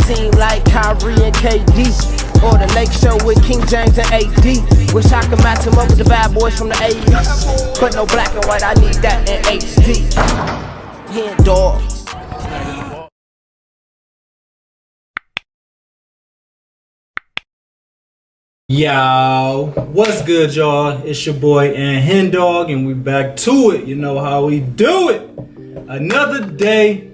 team like Kyrie and KD, or the Lake Show with King James and AD. Wish I could match him up with the bad boys from the 80s, but no black and white, I need that in HD. HenDawgz. Yo, what's good, y'all? It's your boy HenDawgz, and we back to it. You know how we do it. Another day,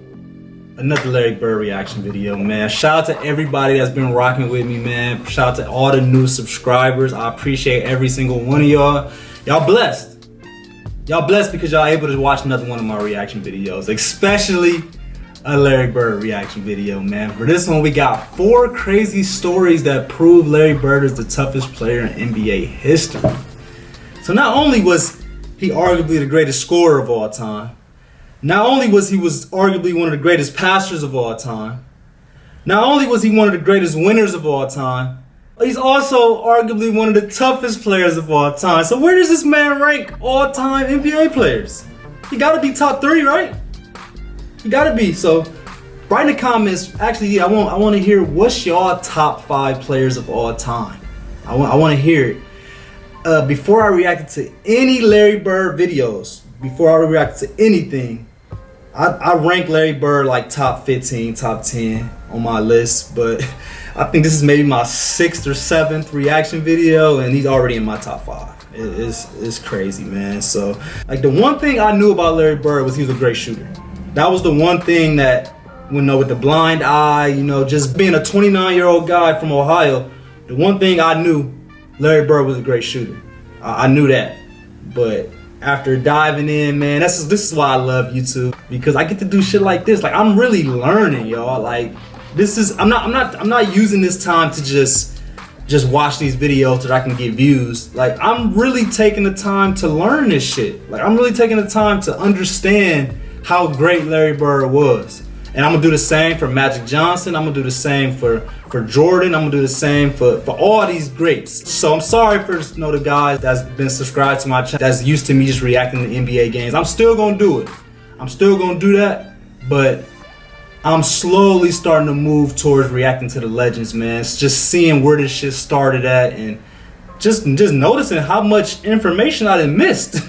another Larry Bird reaction video, man. Shout out to everybody that's been rocking with me, man. Shout out to all the new subscribers. I appreciate every single one of y'all. Y'all blessed. Y'all blessed because y'all able to watch another one of my reaction videos, especially a Larry Bird reaction video, man. For this one, we got 4 crazy stories that prove Larry Bird is the toughest player in NBA history. So not only was he arguably the greatest scorer of all time, not only was he arguably one of the greatest passers of all time, not only was he one of the greatest winners of all time, he's also arguably one of the toughest players of all time. So where does this man rank all-time NBA players? He gotta be top 3, right? You gotta be. So write in the comments. Actually, I want to hear what's y'all top 5 players of all time. I want to hear it. Before I reacted to any Larry Bird videos, before I reacted to anything, I rank Larry Bird like top 15, top 10 on my list. But I think this is maybe my 6th or 7th reaction video, and he's already in my top 5. It's crazy, man. So like the one thing I knew about Larry Bird was he was a great shooter. That was the one thing that, you know, with the blind eye, you know, just being a 29-year-old guy from Ohio, the one thing I knew, Larry Bird was a great shooter. I knew that. But after diving in, man, this is why I love YouTube, because I get to do shit like this. Like, I'm really learning, y'all. Like, this is I'm not using this time to just watch these videos so that I can get views. Like, I'm really taking the time to learn this shit. Like, I'm really taking the time to understand how great Larry Bird was. And I'm gonna do the same for Magic Johnson. I'm gonna do the same for Jordan. I'm gonna do the same for all these greats. So I'm sorry for the guys that's been subscribed to my channel, that's used to me just reacting to NBA games. I'm still gonna do it. I'm still gonna do that, but I'm slowly starting to move towards reacting to the legends, man. It's just seeing where this shit started at, and just noticing how much information I done missed.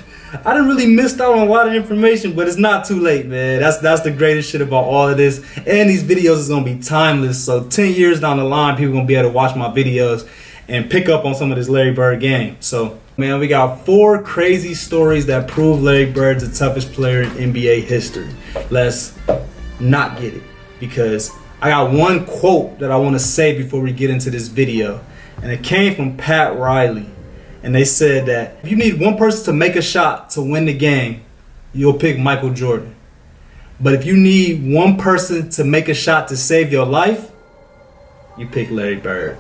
I done really missed out on a lot of information, but it's not too late, man. That's the greatest shit about all of this. And these videos is gonna be timeless. So 10 years down the line, people gonna be able to watch my videos and pick up on some of this Larry Bird game. So, man, we got 4 crazy stories that prove Larry Bird's the toughest player in NBA history. Let's not get it, because I got one quote that I want to say before we get into this video, and it came from Pat Riley. And they said that if you need one person to make a shot to win the game, you'll pick Michael Jordan. But if you need one person to make a shot to save your life, you pick Larry Bird.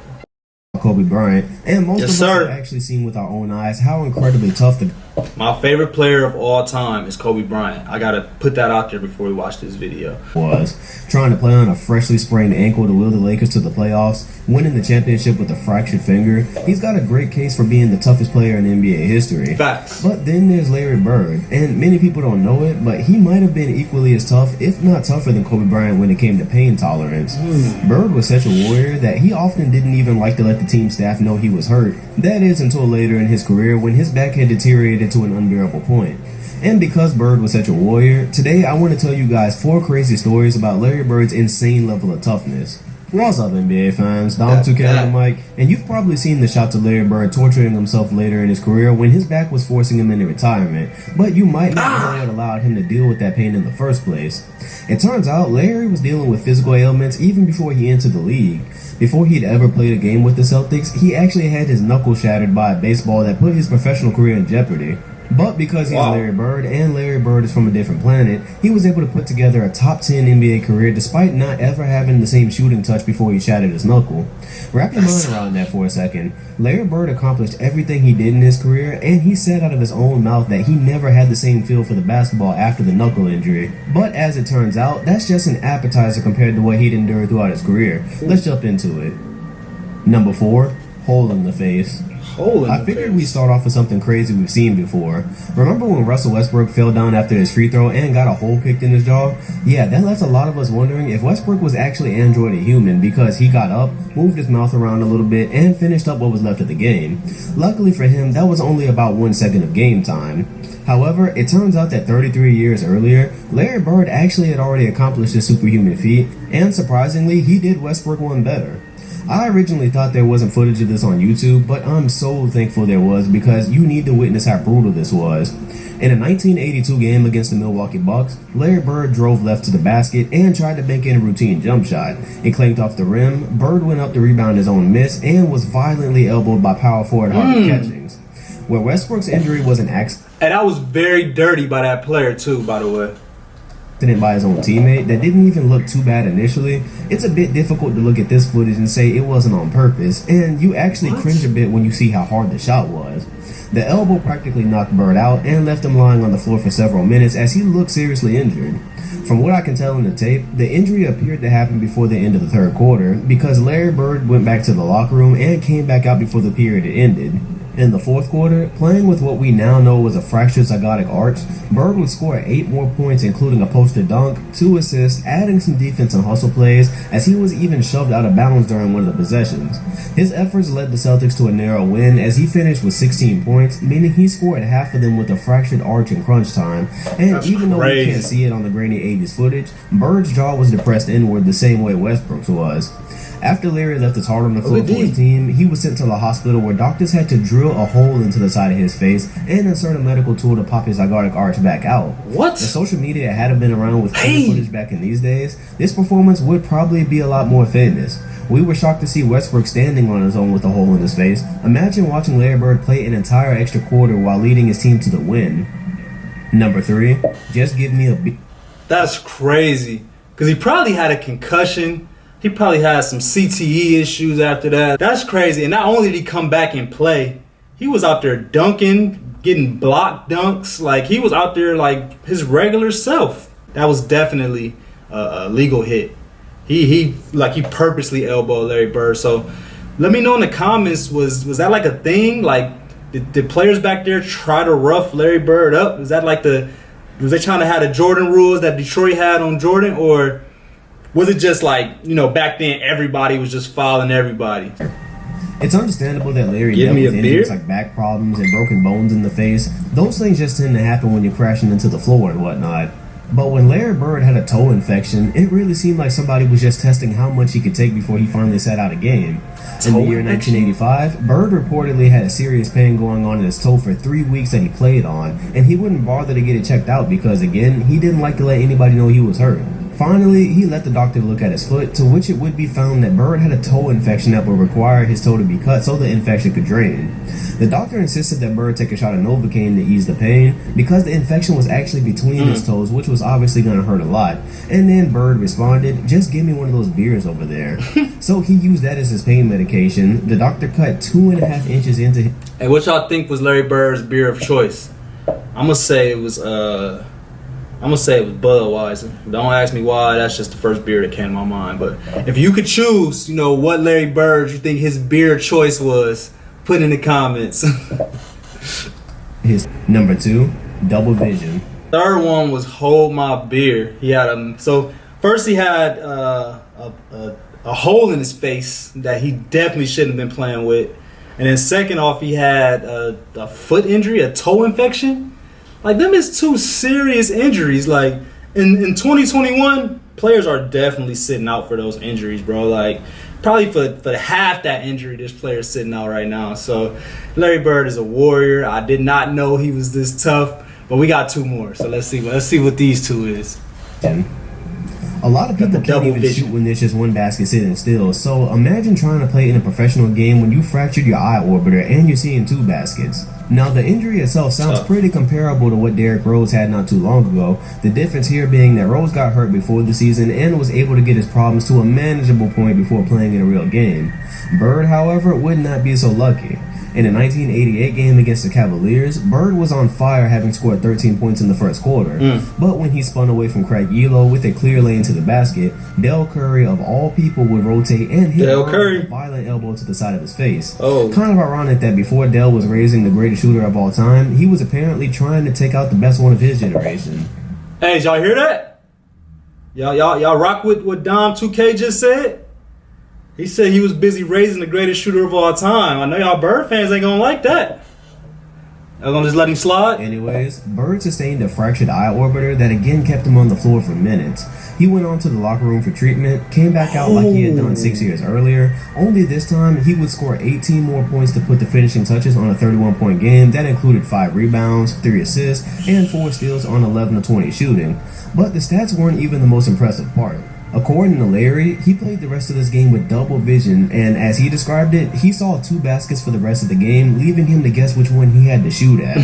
Kobe Bryant, and most of us have actually seen with our own eyes how incredibly tough the... My favorite player of all time is Kobe Bryant. I gotta put that out there before we watch this video. Was trying to play on a freshly sprained ankle to will the Lakers to the playoffs, winning the championship with a fractured finger. He's got a great case for being the toughest player in NBA history. Facts. But then there's Larry Bird, and many people don't know it, but he might have been equally as tough, if not tougher, than Kobe Bryant when it came to pain tolerance. Bird was such a warrior that he often didn't even like to let the team staff know he was hurt. That is until later in his career when his back had deteriorated to an unbearable point. And because Bird was such a warrior, today I want to tell you guys 4 crazy stories about Larry Bird's insane level of toughness. What's up, NBA fans? Dom 2K on the mic, and you've probably seen the shots of Larry Bird torturing himself later in his career when his back was forcing him into retirement, but you might not know what allowed him to deal with that pain in the first place. It turns out Larry was dealing with physical ailments even before he entered the league. Before he'd ever played a game with the Celtics, he actually had his knuckle shattered by a baseball that put his professional career in jeopardy. But because he's Larry Bird, and Larry Bird is from a different planet, he was able to put together a top 10 NBA career despite not ever having the same shooting touch before he shattered his knuckle. Wrap your mind around that for a second. Larry Bird accomplished everything he did in his career, and he said out of his own mouth that he never had the same feel for the basketball after the knuckle injury. But as it turns out, that's just an appetizer compared to what he'd endured throughout his career. Let's jump into it. Number 4. Hole in the face. Hole in I the figured face. we'd start off with something crazy we've seen before. Remember when Russell Westbrook fell down after his free throw and got a hole kicked in his jaw? Yeah, that left a lot of us wondering if Westbrook was actually Android a human, because he got up, moved his mouth around a little bit, and finished up what was left of the game. Luckily for him, that was only about 1 second of game time. However, it turns out that 33 years earlier, Larry Bird actually had already accomplished this superhuman feat, and surprisingly, he did Westbrook one better. I originally thought there wasn't footage of this on YouTube, but I'm so thankful there was, because you need to witness how brutal this was. In a 1982 game against the Milwaukee Bucks, Larry Bird drove left to the basket and tried to bank in a routine jump shot. It clanked off the rim, Bird went up to rebound his own miss, and was violently elbowed by power forward Harvey Catchings. Where Westbrook's injury was an accident And that was very dirty by that player too, by the way. by his own teammate that didn't even look too bad initially, it's a bit difficult to look at this footage and say it wasn't on purpose, and you actually cringe a bit when you see how hard the shot was. The elbow practically knocked Bird out and left him lying on the floor for several minutes as he looked seriously injured. From what I can tell in the tape, the injury appeared to happen before the end of the third quarter, because Larry Bird went back to the locker room and came back out before the period had ended. In the fourth quarter, playing with what we now know was a fractured zygotic arch, Bird would score 8 more points, including a poster dunk, 2 assists, adding some defense and hustle plays, as he was even shoved out of bounds during one of the possessions. His efforts led the Celtics to a narrow win, as he finished with 16 points, meaning he scored half of them with a fractured arch in crunch time. And That's even though we crazy. can't see it on the grainy 80s footage, Bird's jaw was depressed inward the same way Westbrook's was. After Larry left his heart on the floor for his team, he was sent to the hospital where doctors had to drill a hole into the side of his face and insert a medical tool to pop his zygotic arch back out. What? If social media hadn't been around with footage back in these days, this performance would probably be a lot more famous. We were shocked to see Westbrook standing on his own with a hole in his face. Imagine watching Larry Bird play an entire extra quarter while leading his team to the win. Number 3, just give me a beat. That's crazy. Because he probably had a concussion. He probably had some CTE issues after that. That's crazy. And not only did he come back and play, he was out there dunking, getting block dunks. Like, he was out there like his regular self. That was definitely a legal hit. He purposely elbowed Larry Bird. So let me know in the comments, was that like a thing? Like, did players back there try to rough Larry Bird up? Was that like was they trying to have the Jordan rules that Detroit had on Jordan? Or was it just like, back then everybody was just fouling everybody? It's understandable that Larry Give dealt me with a injuries beer? like back problems and broken bones in the face. Those things just tend to happen when you're crashing into the floor and whatnot. But when Larry Bird had a toe infection, it really seemed like somebody was just testing how much he could take before he finally sat out a game. In the year 1985, Bird reportedly had a serious pain going on in his toe for 3 weeks that he played on, and he wouldn't bother to get it checked out because, again, he didn't like to let anybody know he was hurt. Finally, he let the doctor look at his foot, to which it would be found that Bird had a toe infection that would require his toe to be cut so the infection could drain. The doctor insisted that Bird take a shot of Novocaine to ease the pain, because the infection was actually between his toes, which was obviously going to hurt a lot. And then Bird responded, "Just give me one of those beers over there." So he used that as his pain medication. The doctor cut 2.5 inches into his... Hey, what y'all think was Larry Bird's beer of choice? I'm gonna say it was Budweiser. Don't ask me why. That's just the first beer that came to my mind. But if you could choose, what Larry Bird you think his beer choice was, put in the comments. his number 2, Double Vision. Third one was Hold My Beer. He had so first he had a hole in his face that he definitely shouldn't have been playing with, and then second off he had a foot injury, a toe infection. Like, them is 2 serious injuries. Like, in 2021, players are definitely sitting out for those injuries, bro. Like, probably for half that injury, this player's sitting out right now. So, Larry Bird is a warrior. I did not know he was this tough, but we got 2 more. So let's see what these 2 is. A lot of people can't even shoot when there's just one basket sitting still. So imagine trying to play in a professional game when you fractured your eye orbiter and you're seeing 2 baskets. Now, the injury itself sounds pretty comparable to what Derrick Rose had not too long ago. The difference here being that Rose got hurt before the season and was able to get his problems to a manageable point before playing in a real game. Bird, however, would not be so lucky. In the 1988 game against the Cavaliers, Bird was on fire, having scored 13 points in the first quarter. But when he spun away from Craig Elo with a clear lane to the basket, Del Curry, of all people, would rotate and hit Bird with a violent elbow to the side of his face. Kind of ironic that before Del was raising the greatest shooter of all time, he was apparently trying to take out the best one of his generation. Hey, did y'all hear that? Y'all rock with what Dom 2K just said? He said he was busy raising the greatest shooter of all time. I know y'all Bird fans ain't gonna like that. Y'all gonna just let him slide? Anyways, Bird sustained a fractured eye orbiter that again kept him on the floor for minutes. He went on to the locker room for treatment, came back out like he had done 6 years earlier, only this time he would score 18 more points to put the finishing touches on a 31-point game that included 5 rebounds, 3 assists, and 4 steals on 11 of 20 shooting. But the stats weren't even the most impressive part. According to Larry, he played the rest of this game with double vision, and as he described it, he saw 2 baskets for the rest of the game, leaving him to guess which one he had to shoot at.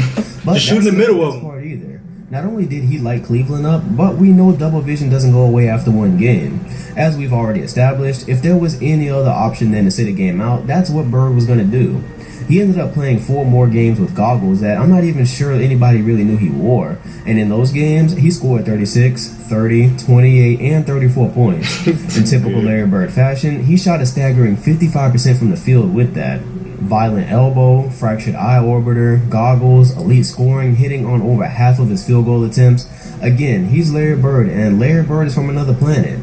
But just shoot in the middle of them. Either. Not only did he light Cleveland up, but we know double vision doesn't go away after one game. As we've already established, if there was any other option than to sit a game out, that's what Bird was going to do. He ended up playing 4 more games with goggles that I'm not even sure anybody really knew he wore. And in those games, he scored 36, 30, 28, and 34 points. In typical Larry Bird fashion, he shot a staggering 55% from the field with that. Violent elbow, fractured eye orbiter, goggles, elite scoring, hitting on over half of his field goal attempts. Again, he's Larry Bird, and Larry Bird is from another planet.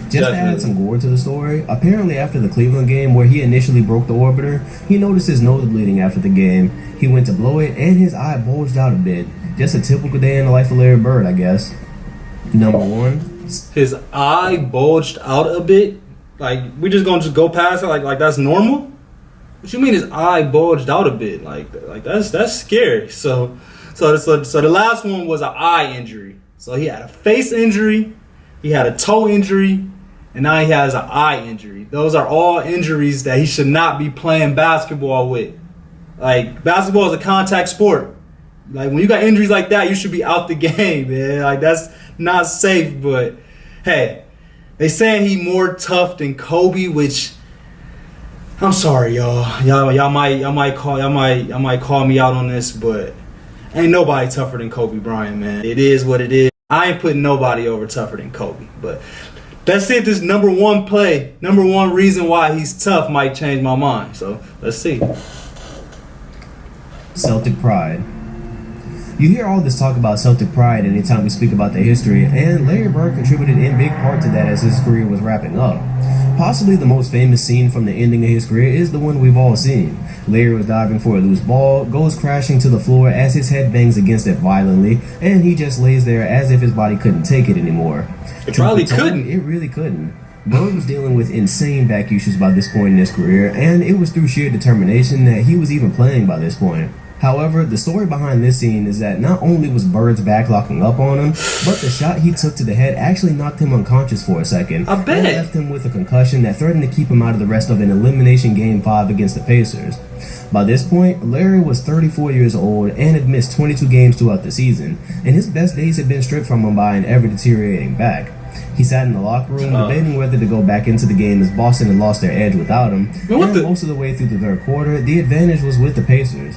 Just to add some gore to the story, apparently after the Cleveland game where he initially broke the orbiter, he noticed his nose bleeding after the game. He went to blow it and his eye bulged out a bit. Just a typical day in the life of Larry Bird, I guess. Number 1. His eye bulged out a bit? Like, we just gonna go past it like that's normal? What you mean his eye bulged out a bit? Like that's scary. So the last one was an eye injury. So he had a face injury, he had a toe injury, and now he has an eye injury. Those are all injuries that he should not be playing basketball with. Like, basketball is a contact sport. Like, when you got injuries like that, you should be out the game, man. Like, that's not safe. But hey, they saying he more tough than Kobe, which I'm sorry, y'all. Y'all might call me out on this, but ain't nobody tougher than Kobe Bryant, man. It is what it is. I ain't putting nobody over tougher than Kobe, but let's see if this number one reason why he's tough might change my mind. So let's see. Celtic pride. You hear all this talk about Celtic pride anytime we speak about the history, and Larry Bird contributed in big part to that as his career was wrapping up. Possibly the most famous scene from the ending of his career is the one we've all seen. Larry was diving for a loose ball, goes crashing to the floor as his head bangs against it violently, and he just lays there as if his body couldn't take it anymore. It probably couldn't. It really couldn't. Bird was dealing with insane back issues by this point in his career, and it was through sheer determination that he was even playing by this point. However, the story behind this scene is that not only was Bird's back locking up on him, but the shot he took to the head actually knocked him unconscious for a second. I bet. And left him with a concussion that threatened to keep him out of the rest of an elimination Game 5 against the Pacers. By this point, Larry was 34 years old and had missed 22 games throughout the season, and his best days had been stripped from him by an ever-deteriorating back. He sat in the locker room debating whether to go back into the game as Boston had lost their edge without him, and most of the way through the third quarter, the advantage was with the Pacers.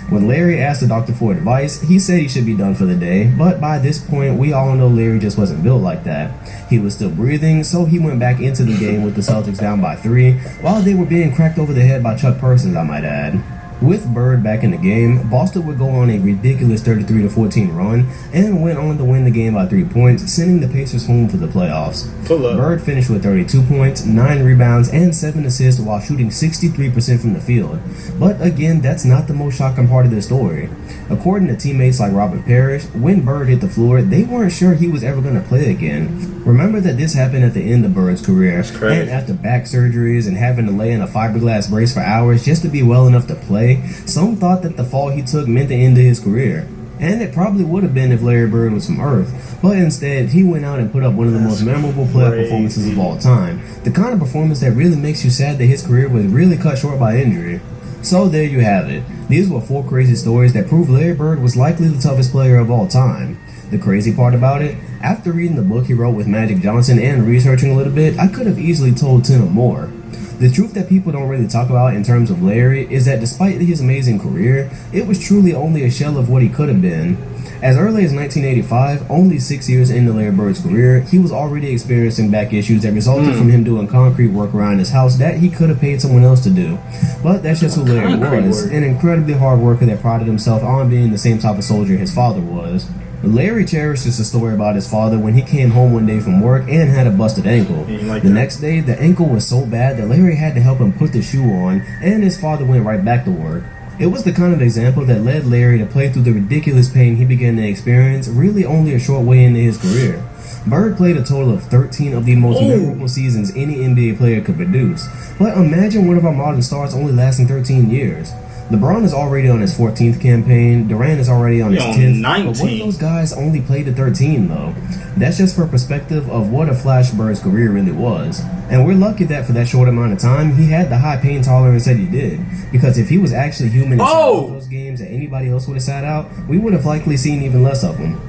When Larry asked the doctor for advice, he said he should be done for the day, but by this point, we all know Larry just wasn't built like that. He was still breathing, so he went back into the game with the Celtics down by 3, while they were being cracked over the head by Chuck Persons, I might add. With Bird back in the game, Boston would go on a ridiculous 33-14 run and went on to win the game by 3 points, sending the Pacers home for the playoffs. Bird finished with 32 points, 9 rebounds, and 7 assists while shooting 63% from the field. But again, that's not the most shocking part of the story. According to teammates like Robert Parrish, when Bird hit the floor, they weren't sure he was ever going to play again. Remember that this happened at the end of Bird's career, and after back surgeries and having to lay in a fiberglass brace for hours just to be well enough to play, some thought that the fall he took meant the end of his career. And it probably would have been if Larry Bird was from Earth, but instead he went out and put up one of the most memorable playoff performances of all time. The kind of performance that really makes you sad that his career was really cut short by injury. So there you have it. These were 4 crazy stories that prove Larry Bird was likely the toughest player of all time. The crazy part about it, after reading the book he wrote with Magic Johnson and researching a little bit, I could have easily told 10 or more. The truth that people don't really talk about in terms of Larry is that despite his amazing career, it was truly only a shell of what he could have been. As early as 1985, only 6 years into Larry Bird's career, he was already experiencing back issues that resulted from him doing concrete work around his house that he could have paid someone else to do. But that's just who Larry was, an incredibly hard worker that prided himself on being the same type of soldier his father was. Larry cherishes the story about his father when he came home one day from work and had a busted ankle. The next day, the ankle was so bad that Larry had to help him put the shoe on, and his father went right back to work. It was the kind of example that led Larry to play through the ridiculous pain he began to experience really only a short way into his career. Bird played a total of 13 of the most memorable seasons any NBA player could produce. But imagine one of our modern stars only lasting 13 years. LeBron is already on his 14th campaign, Durant is already on his 10th, 19. but one of those guys only played to 13 though. That's just for perspective of what a flash Bird's career really was. And we're lucky that for that short amount of time, he had the high pain tolerance that he did. Because if he was actually human and sat out those games that anybody else would have sat out, we would have likely seen even less of him.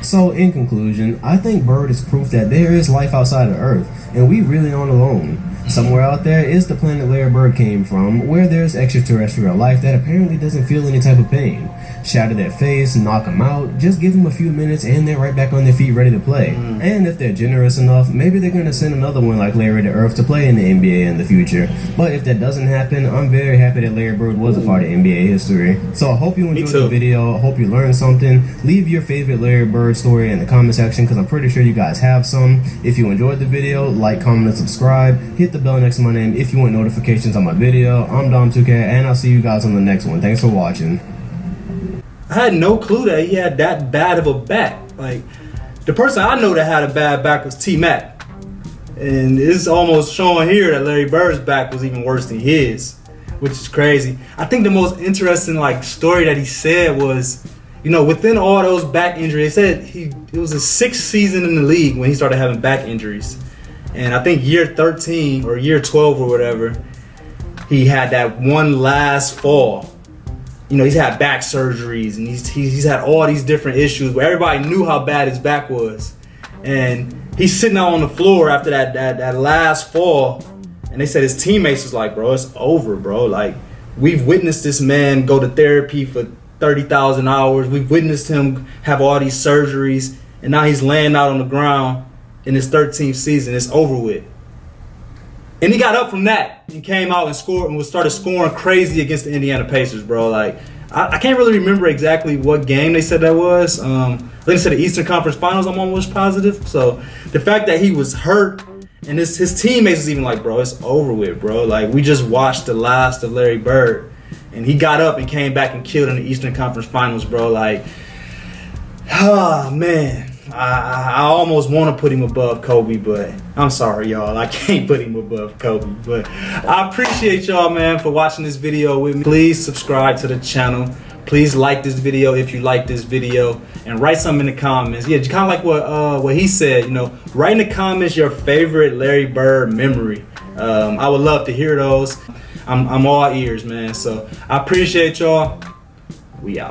So, in conclusion, I think Bird is proof that there is life outside of Earth, and we really aren't alone. Somewhere out there is the planet Larry Bird came from, where there's extraterrestrial life that apparently doesn't feel any type of pain. Shatter their face, knock them out, just give them a few minutes and they're right back on their feet ready to play. And if they're generous enough, maybe they're going to send another one like Larry to Earth to play in the NBA in the future. But if that doesn't happen, I'm very happy that Larry Bird was a part of NBA history. So I hope you enjoyed the video, I hope you learned something. Leave your favorite Larry Bird story in the comment section because I'm pretty sure you guys have some. If you enjoyed the video, like, comment, and subscribe. Hit the bell next to my name if you want notifications on my video. I'm Dom2K and I'll see you guys on the next one. Thanks for watching. I had no clue that he had that bad of a back. Like, the person I know that had a bad back was T-Mac. And it's almost showing here that Larry Bird's back was even worse than his, which is crazy. I think the most interesting story that he said was, you know, within all those back injuries, he said it was his 6th season in the league when he started having back injuries. And I think year 13 or year 12 or whatever, he had that one last fall. You know, he's had back surgeries and he's had all these different issues where everybody knew how bad his back was. And he's sitting out on the floor after that last fall. And they said his teammates was like, bro, it's over, bro. Like, we've witnessed this man go to therapy for 30,000 hours. We've witnessed him have all these surgeries. And now he's laying out on the ground in his 13th season. It's over with. And he got up from that and came out and scored and started scoring crazy against the Indiana Pacers, bro. Like, I can't really remember exactly what game they said that was. I think they said the Eastern Conference Finals, I'm almost positive. So the fact that he was hurt and his teammates was even like, bro, it's over with, bro. Like, we just watched the last of Larry Bird. And he got up and came back and killed in the Eastern Conference Finals, bro. Like, oh, man. I almost want to put him above Kobe, but I'm sorry, y'all. I can't put him above Kobe. But I appreciate y'all, man, for watching this video with me. Please subscribe to the channel. Please like this video if you like this video, and write something in the comments. Yeah, kind of like what he said. You know, write in the comments your favorite Larry Bird memory. I would love to hear those. I'm all ears, man. So I appreciate y'all. We out.